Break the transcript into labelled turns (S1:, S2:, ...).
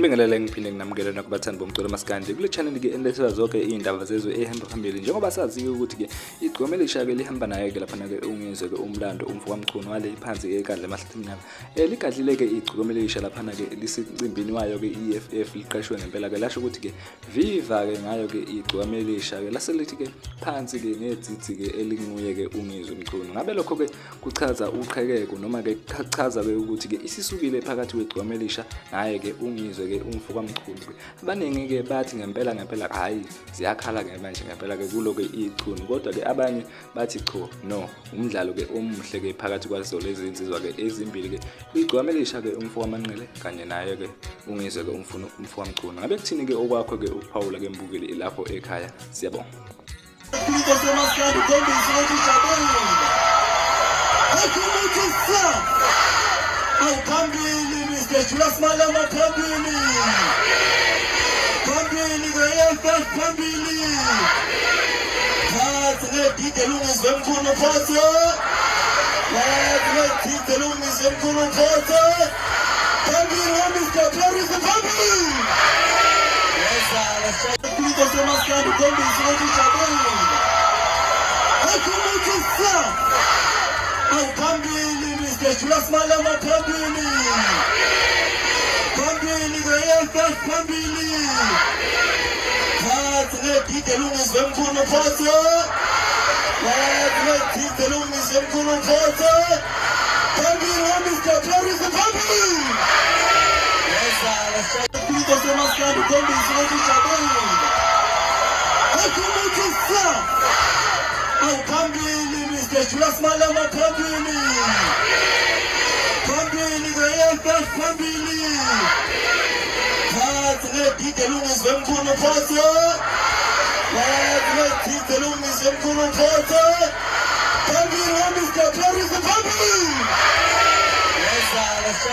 S1: Nginibingelele ngiphinde nginamukele nakubathandi bomculo maskandi kule channel ke endethela zonke izindaba zezwe ehamba phambili njengoba sazi ukuthi ke igqome lisha-ke lihamba naye ke lapha ke ungizwe ke umlando umfo kwamchunu wale phansi ke ekadla emahlathini ligadlile ke igqome lisha lapha ke lisincimbini wayo ke EFF liqashwe ngempela ke lasho ukuthi ke viva ke ngayo ke igqome lisha ke laselithi ke phansi ke ngedzidzi ke elinguye ke ungizwe umchunu ngabe lokho ke kuchaza uqhekeko noma ke chaza ke ukuthi ke isisukile phakathi kwegqome lisha naye ke ungizwe ke umfo kwamchunu abaningi ke bathi ngempela hayi ziyakhala ke manje ngempela ke kulo ke ichunu kodwa ke abanye bathi cho no umdlalo ke omuhle ke phakathi kwazo lezi insizwa ke ezimbili ke igqome lisha ke umfo kwamanqele kanye naye ke ungizwe ke umfo kwamchunu ngabe kuthini ke okwakho ke uPaula ke mbukeli ilapho ekhaya siyabonga
S2: Phambili Mr. Julius Malema phambili ke phambili Phathe Dilungizwe mkhulu phathe Phathe Dilungizwe mkhulu phathe phambili Mr. Paris phambili Yesala shaykhulito semaskandi khombisa ukuthi ujabule Akumukisa phambili Mr. Julius Malema phambili ke phambili Phathe Dilungizwe mkhulu phathe Phathe Dilungizwe mkhulu phathe phambili Mr. Paris phambili Yesala shaykhulito semaskandi khombisa ukuthi ujabule Akumukisa phambili Mr. Julius Malema phambili ke phambili Phathe Dilungizwe mkhulu phathe Phathe Dilungizwe mkhulu phathe phambili Mr. Paris phambili